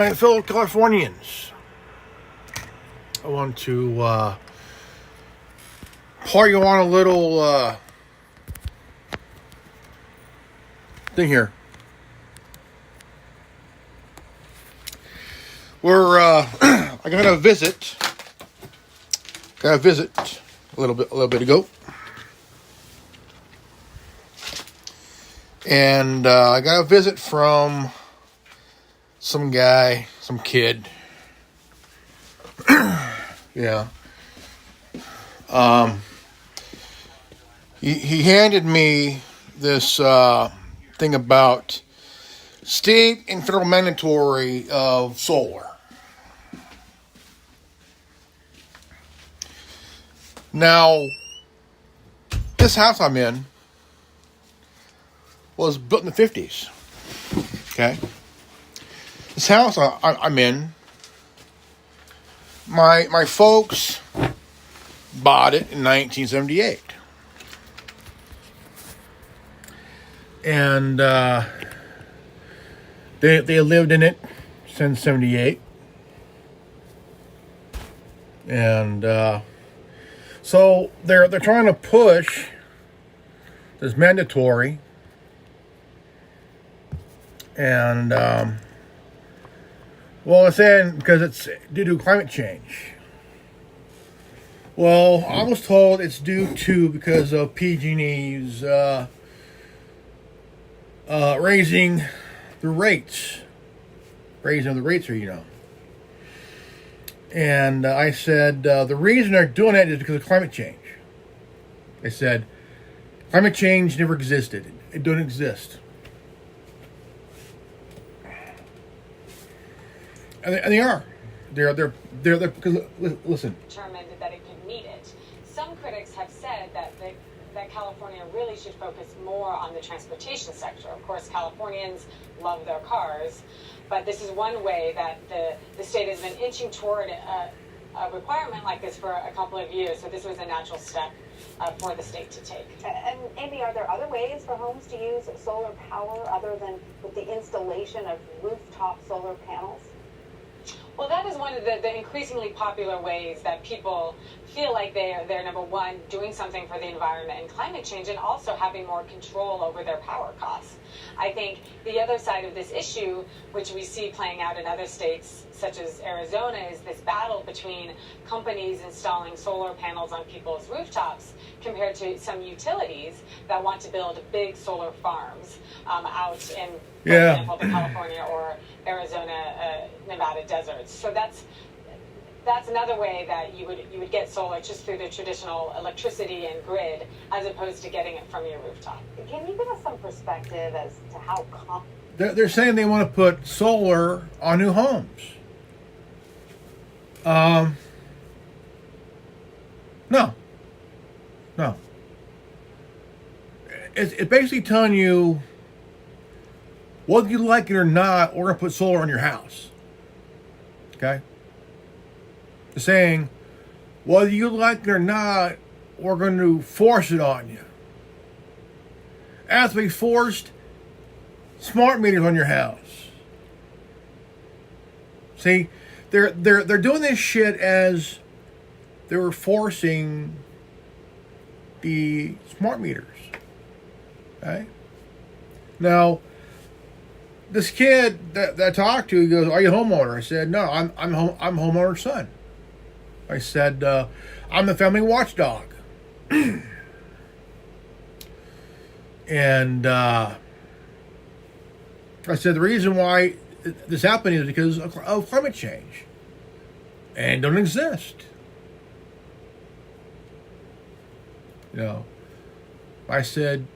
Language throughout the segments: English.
My fellow Californians, I want to pour you on a little thing here. I got a visit. Got a visit a little bit ago, and I got a visit from some guy, some kid. Yeah. He handed me this thing about state and federal mandatory of solar. Now, this house I'm in was built in the 50s. Okay? This house I'm in, my folks bought it in 1978. And they lived in it since 78. And so they're trying to push this mandatory, and well, it's saying because it's due to climate change. Well, I was told it's due to because of PG&E's raising the rates, And I said, the reason they're doing it is because of climate change. They said, climate change never existed. It doesn't exist. And they are. They're because, listen. Determined that it could meet it. Some critics have said that California really should focus more on the transportation sector. Of course, Californians love their cars, but this is one way that the state has been inching toward a requirement like this for a couple of years. So this was a natural step for the state to take. And Amy, are there other ways for homes to use solar power other than with the installation of rooftop solar panels? Well, that is one of the increasingly popular ways that people feel like they're number one, doing something for the environment and climate change, and also having more control over their power costs. I think the other side of this issue, which we see playing out in other states such as Arizona, is this battle between companies installing solar panels on people's rooftops compared to some utilities that want to build big solar farms out in, for example, the California or Arizona, Nevada deserts. So that's another way that you would get solar just through the traditional electricity and grid, as opposed to getting it from your rooftop. Can you give us some perspective as to how they're saying they want to put solar on new homes? No. It's basically telling you, whether you like it or not, we're going to put solar on your house. Okay? They're saying, whether you like it or not, we're going to force it on you. As we forced smart meters on your house. See, they're doing this shit as they were forcing the smart meters. Okay? Now, this kid that I talked to, he goes, "Are you a homeowner?" I said, "No, I'm homeowner's son." I said, "I'm the family watchdog." And I said, the reason why this happened is because of climate change. And don't exist. I said,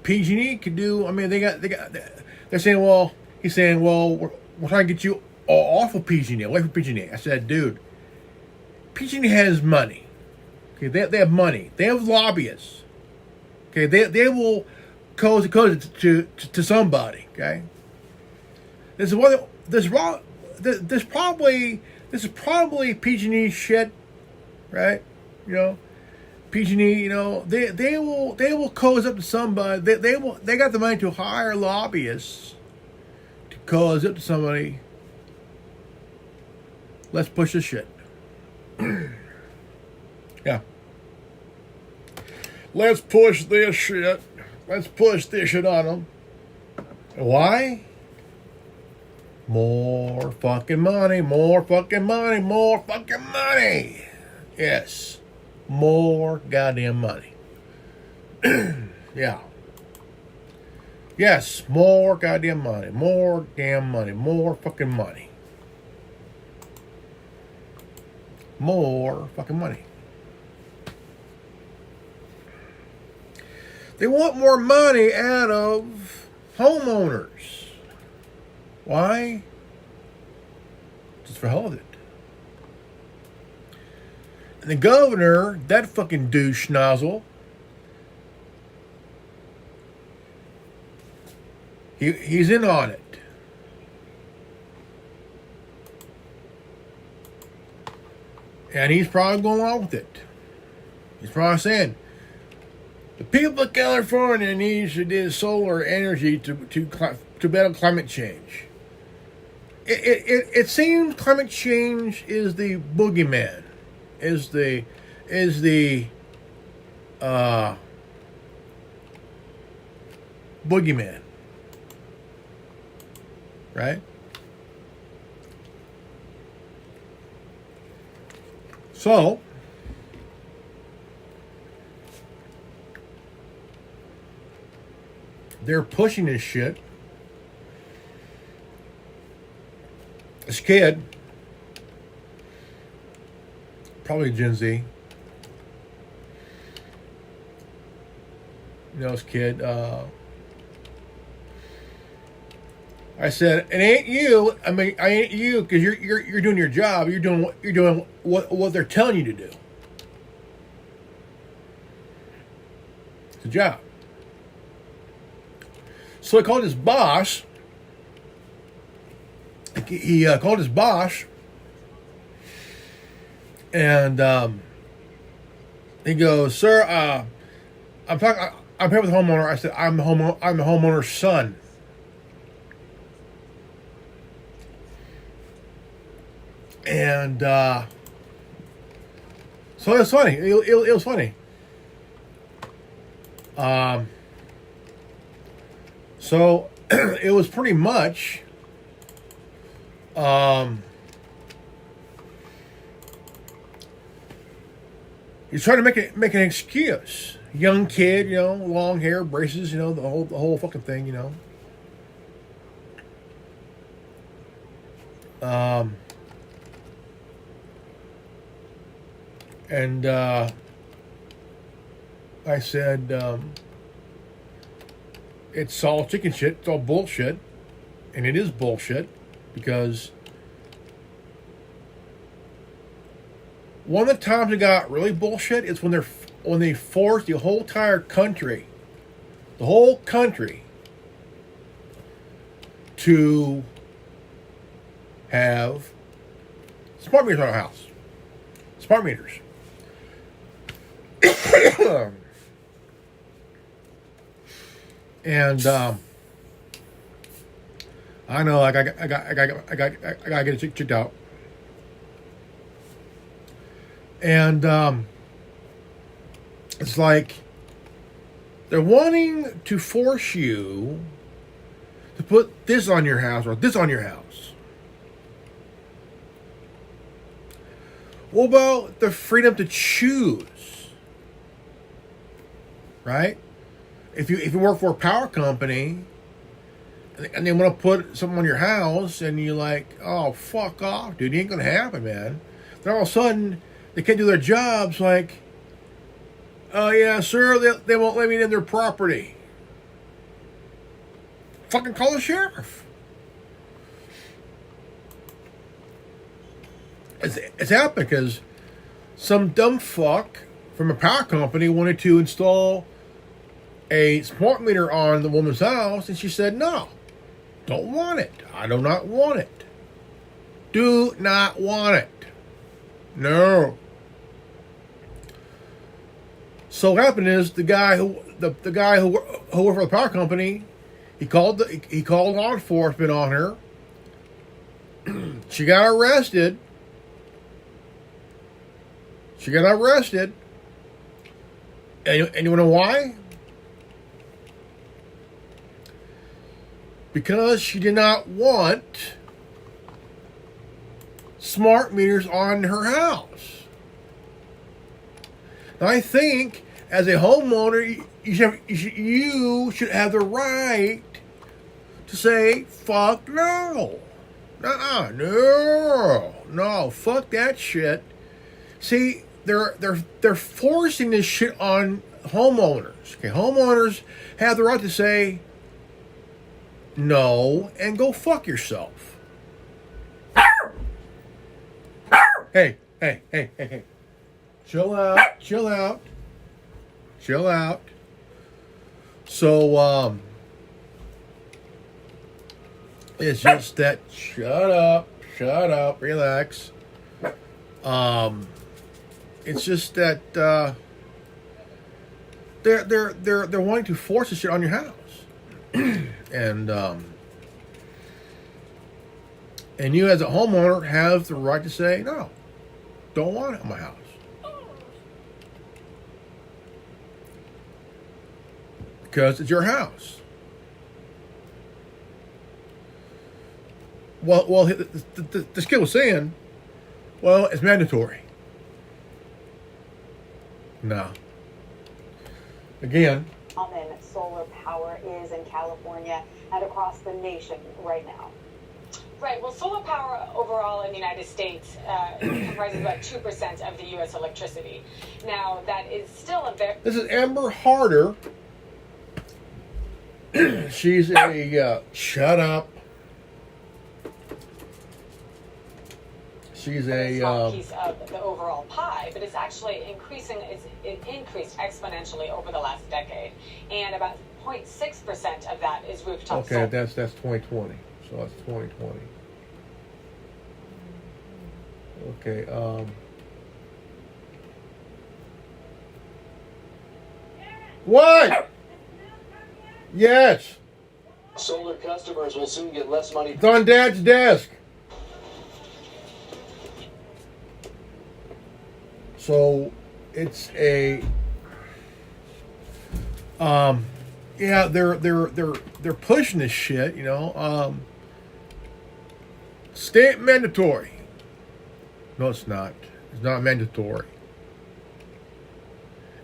PG&E could do, they're saying, he's saying, we're trying to get you off of PG&E, away from PG&E. I said, dude, PG&E has money. Okay, they have money. They have lobbyists. Okay, they will cause to somebody. Okay, this is probably PG&E shit, right? PG&E, they will cause up to somebody. They got the money to hire lobbyists to calls up to somebody, let's push this shit. Yeah. Let's push this shit. Let's push this shit on them. Why? More fucking money, more fucking money, more fucking money. Yes. More goddamn money. Yeah. Yes, more goddamn money. More damn money. More fucking money. More fucking money. They want more money out of homeowners. Why? Just for hell of it. And the governor, that fucking douche nozzle, he's in on it. And he's probably going along with it. He's probably saying, the people of California need to do solar energy to battle climate change. It seems climate change is the boogeyman, is the boogeyman, right? So they're pushing this shit. This kid, probably Gen Z, you know, this kid, I said, it ain't you. I mean, I ain't you because you're doing your job. You're doing what they're telling you to do. It's a job. So I called his boss. He called his boss, and he goes, "Sir, I'm here with the homeowner." I said, I'm the homeowner's son." And so it was funny. It was funny. So it was pretty much. He's trying to make an excuse. Young kid, you know, long hair, braces, you know, the whole fucking thing, you know. And I said, it's all chicken shit. It's all bullshit, and it is bullshit. Because one of the times it got really bullshit is when they forced the whole entire country, to have smart meters on our house. Smart meters. And I know, like I gotta get it checked out. And it's like they're wanting to force you to put this on your house or this on your house. What about the freedom to choose? Right? If you work for a power company and they want to put something on your house, and you're like, oh, fuck off, dude, it ain't gonna happen, man. Then all of a sudden, they can't do their jobs, like, oh, yeah, sir, they won't let me in their property. Fucking call the sheriff. It's happened because some dumb fuck from a power company wanted to install a smart meter on the woman's house, and she said, no. Don't want it. I do not want it. Do not want it. No. So what happened is the guy who worked for the power company, he called law enforcement on her. She got arrested. And you want to know why? Because she did not want smart meters on her house. Now, I think as a homeowner, you should have the right to say, fuck no. No, fuck that shit. See, they're forcing this shit on homeowners. Okay, homeowners have the right to say no and go fuck yourself. Hey. Chill out. So, it's just that shut up, relax. It's just that they're wanting to force this shit on your house. and you as a homeowner have the right to say no. Don't want it in my house. Because it's your house. Well, this kid was saying, well, it's mandatory. No. Again. Common solar power is in California and across the nation right now. Right. Well, solar power overall in the United States comprises about 2% of the U.S. electricity. Now, that is still a very... This is Amber Harder. She's a... shut up. She's a small piece of the overall pie, but it's actually increasing. It increased exponentially over the last decade, and about 0.6% of that is rooftop solar. Okay, that's 2020. So that's 2020. Okay. What? Yes. Solar customers will soon get less money. It's on Dad's desk. So it's a yeah, they're pushing this shit, you know. State mandatory. No, it's not. It's not mandatory.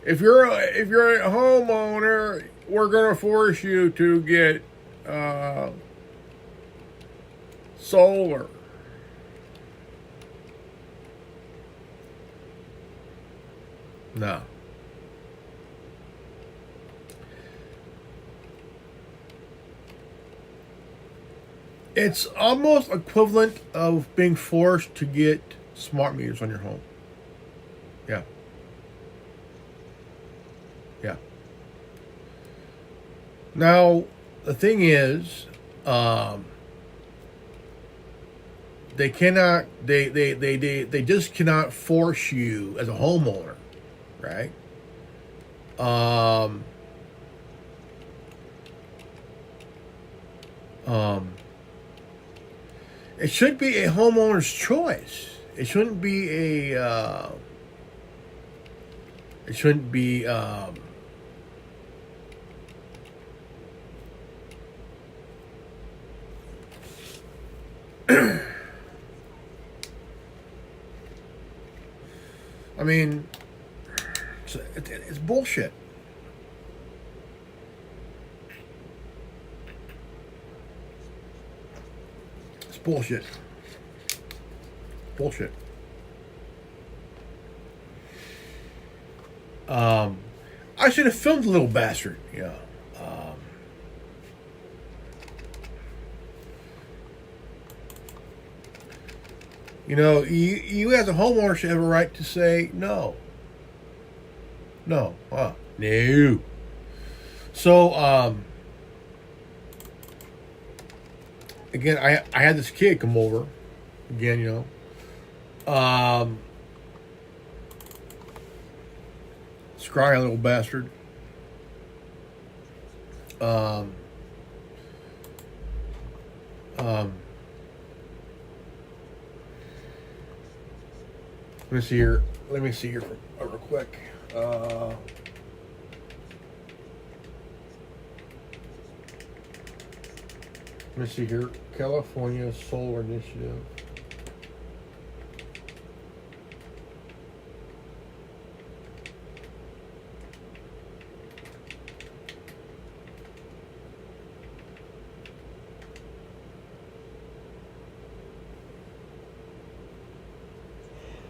If you're a homeowner, we're gonna force you to get solar. No. It's almost equivalent of being forced to get smart meters on your home. Yeah. Yeah. Now, the thing is, they cannot, they just cannot force you as a homeowner, right? It should be a homeowner's choice. It shouldn't be a. It shouldn't be. I mean, it's bullshit. It's bullshit. Bullshit. I should have filmed the little bastard. Yeah. You know, you as a homeowner should have a right to say no. No. No. So, again, I had this kid come over. Again, you know. Scrawny little bastard. Let me see here. Let me see here real quick. Let me see here. California Solar Initiative.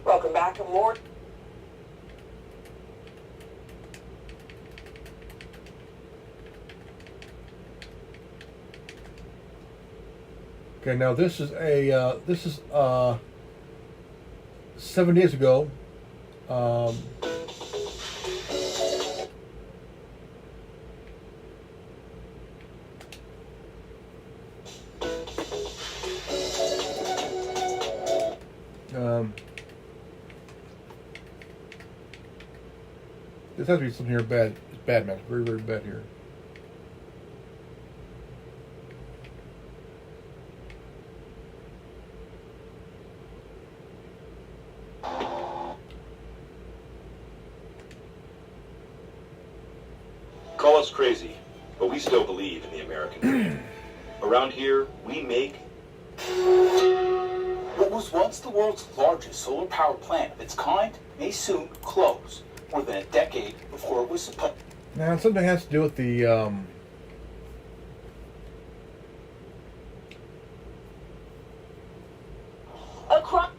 Welcome back. More. Okay, now this is 7 days ago. This has to be something here bad. It's bad, man. It's very, very bad here. Call us crazy, but we still believe in the American dream. Around here, we make what was once the world's largest solar power plant of its kind may soon close, more than a decade before it was supposed. Now, something has to do with the Across.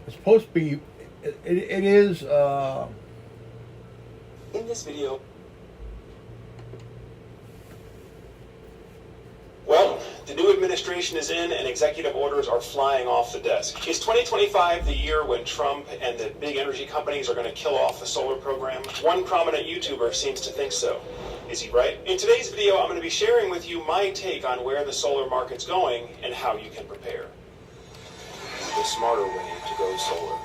it's supposed to be. It is. in this video. Well, the new administration is in and executive orders are flying off the desk. Is 2025 the year when Trump and the big energy companies are going to kill off the solar program? One prominent YouTuber seems to think so. Is he right? In today's video, I'm going to be sharing with you my take on where the solar market's going and how you can prepare. The smarter way to go solar.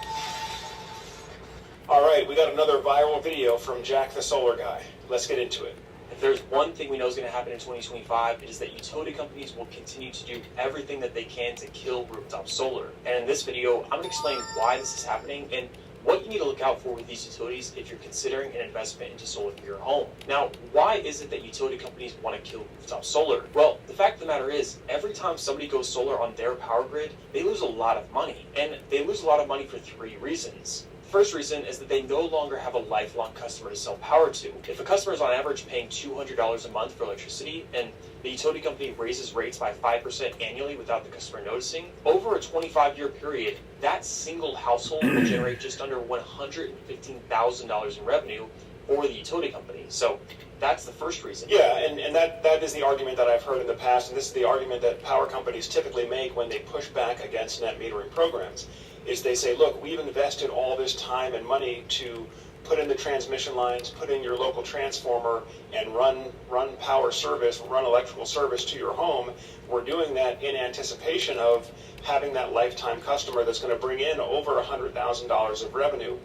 All right, we got another viral video from Jack the Solar Guy. Let's get into it. If there's one thing we know is going to happen in 2025, it is that utility companies will continue to do everything that they can to kill rooftop solar. And in this video, I'm going to explain why this is happening and what you need to look out for with these utilities if you're considering an investment into solar for your home. Now, why is it that utility companies want to kill rooftop solar? Well, the fact of the matter is, every time somebody goes solar on their power grid, they lose a lot of money. And they lose a lot of money for three reasons. First reason is that they no longer have a lifelong customer to sell power to. If a customer is on average paying $200 a month for electricity and the utility company raises rates by 5% annually without the customer noticing, over a 25-year period, that single household will generate just under $115,000 in revenue for the utility company. So that's the first reason. Yeah, and that is the argument that I've heard in the past, and this is the argument that power companies typically make when they push back against net metering programs, is they say, look, we've invested all this time and money to put in the transmission lines, put in your local transformer, and run power service, run electrical service to your home. We're doing that in anticipation of having that lifetime customer that's going to bring in over $100,000 of revenue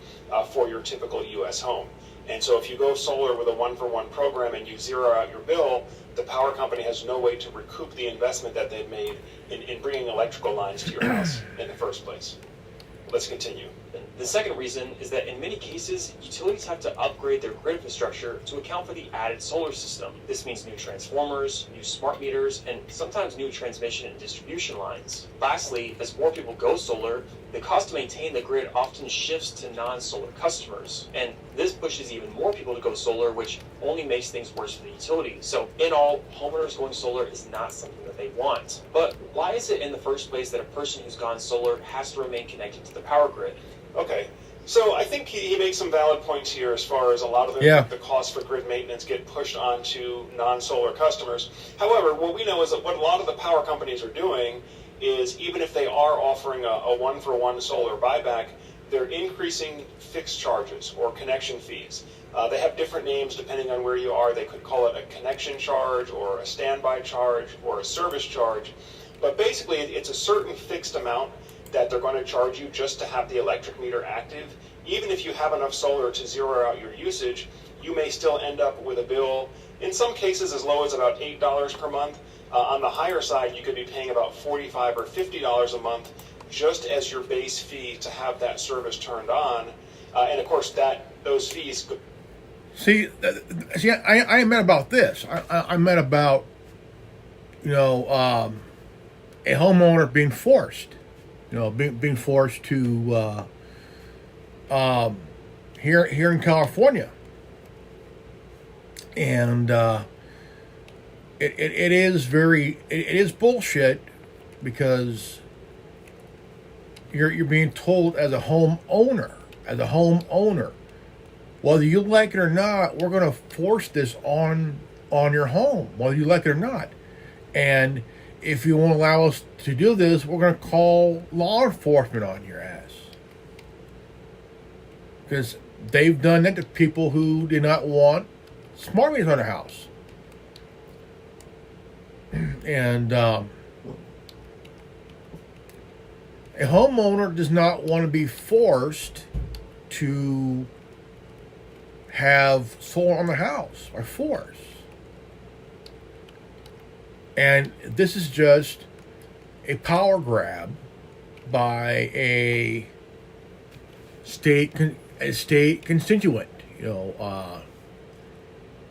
for your typical U.S. home. And so if you go solar with a one-for-one program and you zero out your bill, the power company has no way to recoup the investment that they've made in bringing electrical lines to your house in the first place. Let's continue. The second reason is that in many cases, utilities have to upgrade their grid infrastructure to account for the added solar system. This means new transformers, new smart meters, and sometimes new transmission and distribution lines. Lastly, as more people go solar, the cost to maintain the grid often shifts to non-solar customers. And this pushes even more people to go solar, which only makes things worse for the utility. So in all, homeowners going solar is not something that they want. But why is it in the first place that a person who's gone solar has to remain connected to the power grid? Okay, so I think he makes some valid points here as far as a lot of the costs for grid maintenance get pushed onto non-solar customers. However, what we know is that what a lot of the power companies are doing is, even if they are offering a one-for-one solar buyback, they're increasing fixed charges or connection fees. They have different names depending on where you are. They could call it a connection charge or a standby charge or a service charge. But basically, it's a certain fixed amount that they're going to charge you just to have the electric meter active. Even if you have enough solar to zero out your usage, you may still end up with a bill, in some cases as low as about $8 per month. On the higher side, you could be paying about $45 or $50 a month just as your base fee to have that service turned on. And of course, those fees. See, I meant about this. I meant about, a homeowner being forced, being forced to here in California, and it is bullshit, because you're being told as a homeowner, whether you like it or not, we're going to force this on your home, whether you like it or not. And if you won't allow us to do this, we're going to call law enforcement on your ass. Because they've done that to people who did not want smart meters on their house. And a homeowner does not want to be forced to have solar on the house by force. And this is just a power grab by a state constituent,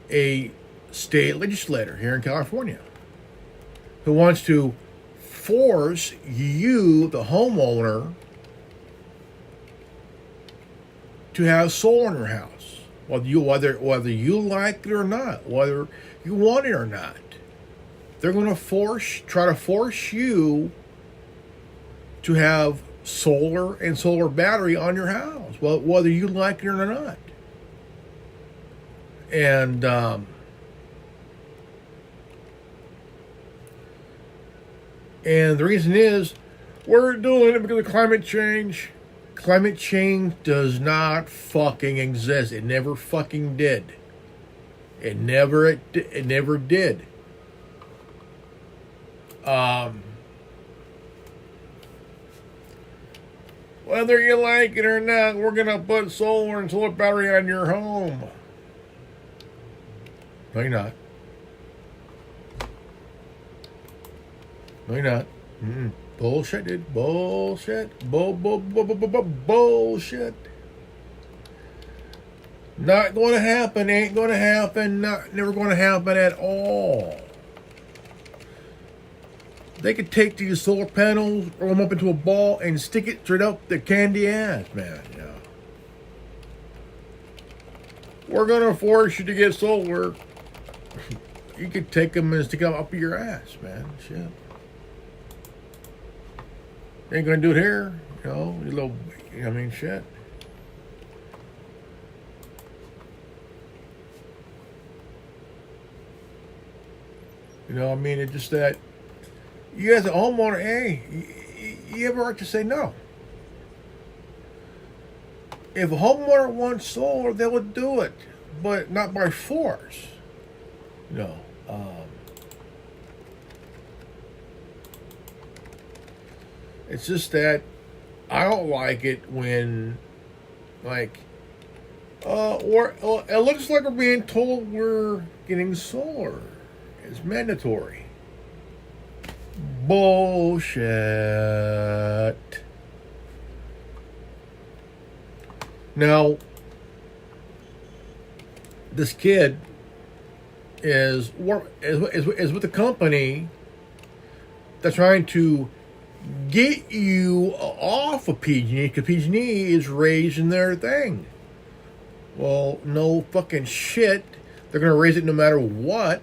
a state legislator here in California, who wants to force you, the homeowner, to have solar in your house, whether you like it or not, whether you want it or not. They're going to try to force you to have solar and solar battery on your house, whether you like it or not. And the reason is, we're doing it because of climate change. Climate change does not fucking exist. It never fucking did. It never did. Whether you like it or not, we're going to put solar and solar battery on your home. No, you're not. No, you're not. Bullshit, dude. Bullshit. Bullshit. Not going to happen. Ain't going to happen. Never going to happen at all. They could take these solar panels, roll them up into a ball, and stick it straight up the candy ass, man. Yeah. We're going to force you to get solar. You could take them and stick them up your ass, man. Shit. You ain't going to do it here. You little, shit. It's just that you as a homeowner, hey, you have a right to say no. If a homeowner wants solar, they would do it, but not by force. It's just that I don't like it when, it looks like we're being told we're getting solar. It's mandatory. Bullshit. Now, this kid is with a company that's trying to get you off of PG&E, because PG&E is raising their thing. Well, no fucking shit. They're going to raise it no matter what,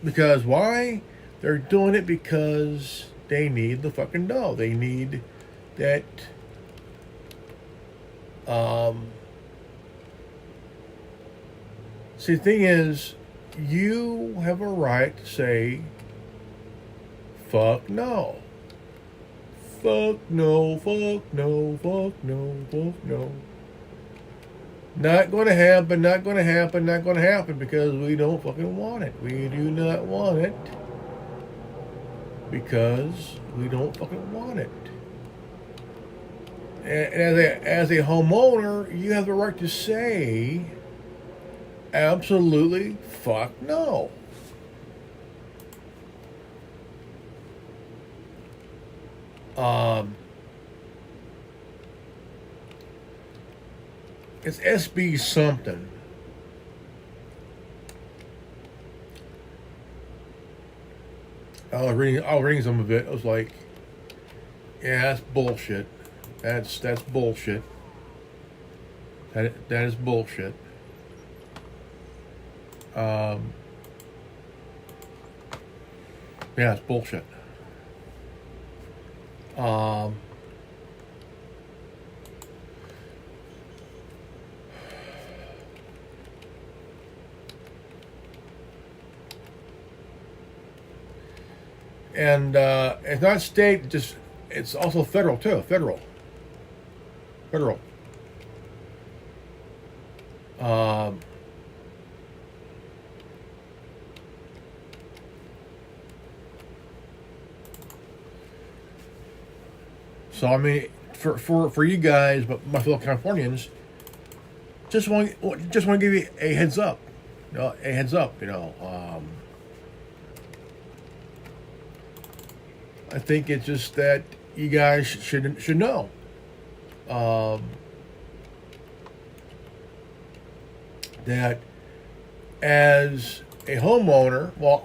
because why? They're doing it because they need the fucking dough. They need that. See, the thing is, you have a right to say, fuck no. Fuck no, fuck no, fuck no, fuck no. Not going to happen, not going to happen, not going to happen, because we don't fucking want it. We do not want it because we don't fucking want it. And as a homeowner, you have the right to say, absolutely fuck no. It's SB something. I was reading some of it. I was like, yeah, that's bullshit. That's bullshit. That is bullshit. Yeah, it's bullshit. And it's not state, just it's also federal too. Federal. So I mean, for you guys, but my fellow Californians, just want to give you a heads up. A heads up. I think it's just that you guys should know. That as a homeowner, well,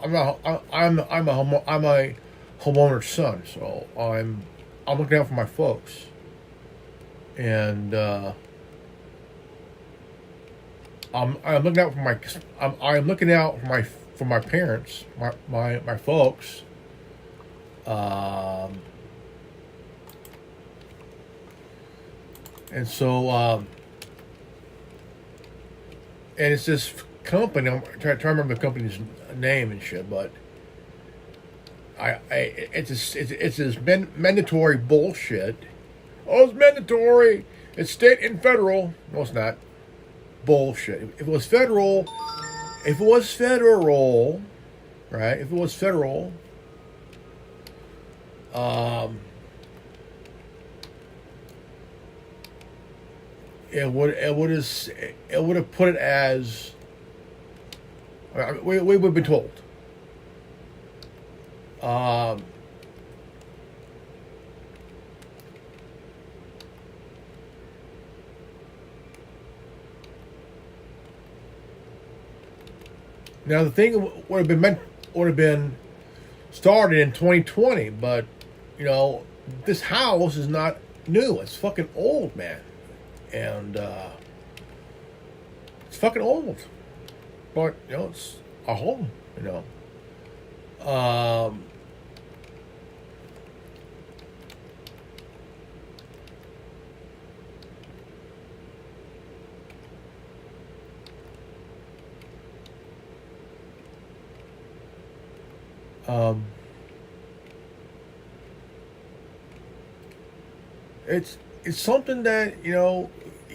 I'm a homeowner's son, so I'm looking out for my folks, and I'm looking out for I'm looking out for my parents, my folks. And so, and it's this company. I'm trying to remember the company's name and shit, but it's this mandatory bullshit. Oh, it's mandatory. It's state and federal. No, it's not. Bullshit. If it was federal, right? If it was federal, it would have put it as we would be told. Now the thing would have been started in 2020, but this house is not new. It's fucking old, man, and it's fucking old. But it's a home. It's something that you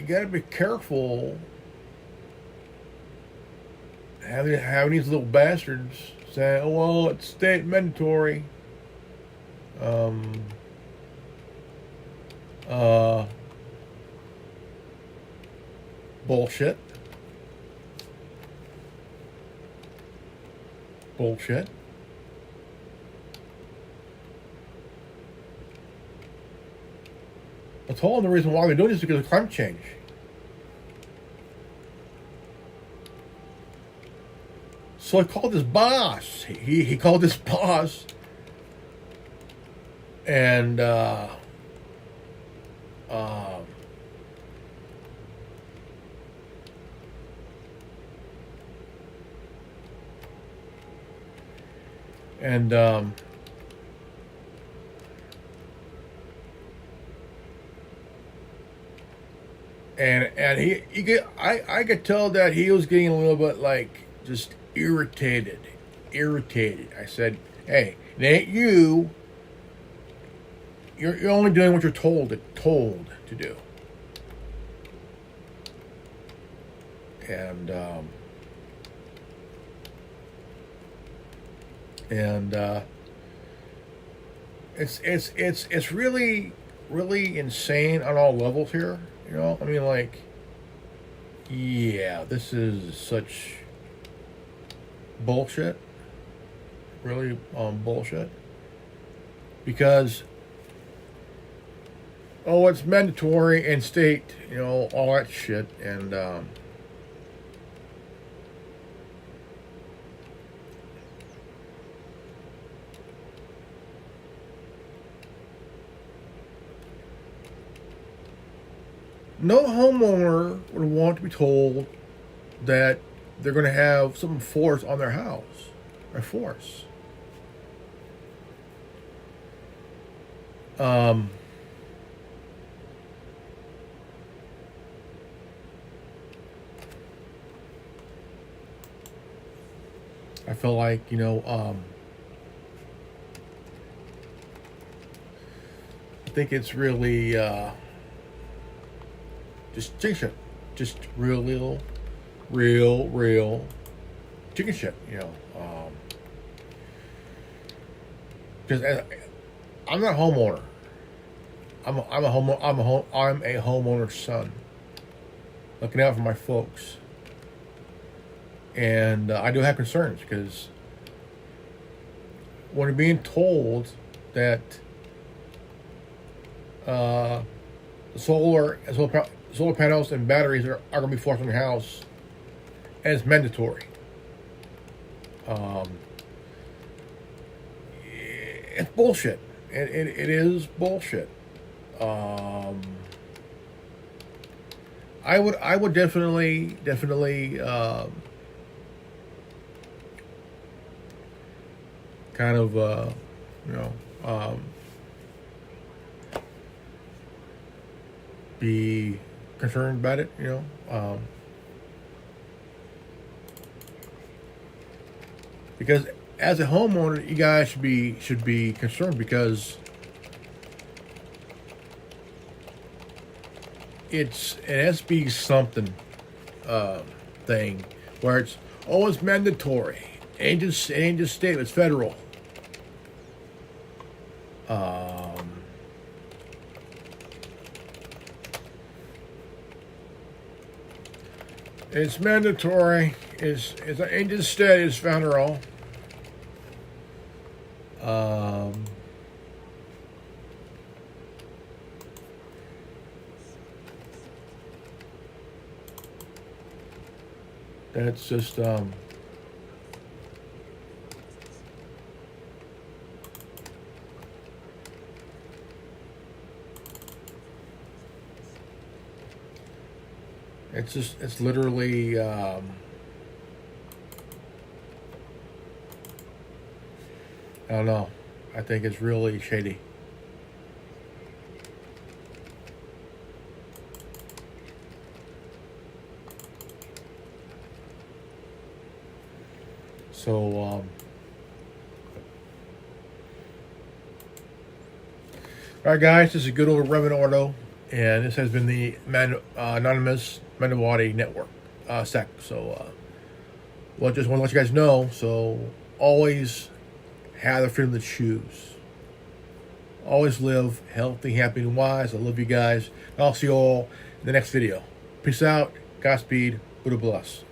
got to be careful having these little bastards say, "Oh well, it's state mandatory." Bullshit. I told them the reason why they're doing this is because of climate change. So I called his boss. He called his boss, and I could tell that he was getting a little bit just irritated. I said, "Hey, it ain't you. You're only doing what you're told to do." And it's really really insane on all levels here. You know, I mean, like, yeah, this is such bullshit. Really, bullshit. Because, oh, it's mandatory in state, you know, all that shit, and no homeowner would want to be told that they're going to have some force on their house, or force. I feel like, you know, I think it's really just chicken shit. Just real chicken shit, you know. Because I'm not a homeowner. I'm a homeowner's son, looking out for my folks. And I do have concerns because when you're being told that solar panels and batteries are going to be forced on your house, and it's mandatory. It's bullshit. It is bullshit. I would definitely kind of you know, be concerned about it, you know, because as a homeowner, you guys should be concerned, because it's an SB something thing where it's mandatory. It ain't just state, it's federal. It's mandatory. It's ain't just state, it's federal. That's just it's literally I don't know. I think it's really shady. So all right, guys, this is good old Reverend Ordo, and this has been the anonymous Manawati Network sec. So, well, just want to let you guys know. So, always have the freedom to choose. Always live healthy, happy, and wise. I love you guys. I'll see you all in the next video. Peace out. Godspeed. Buddha bless.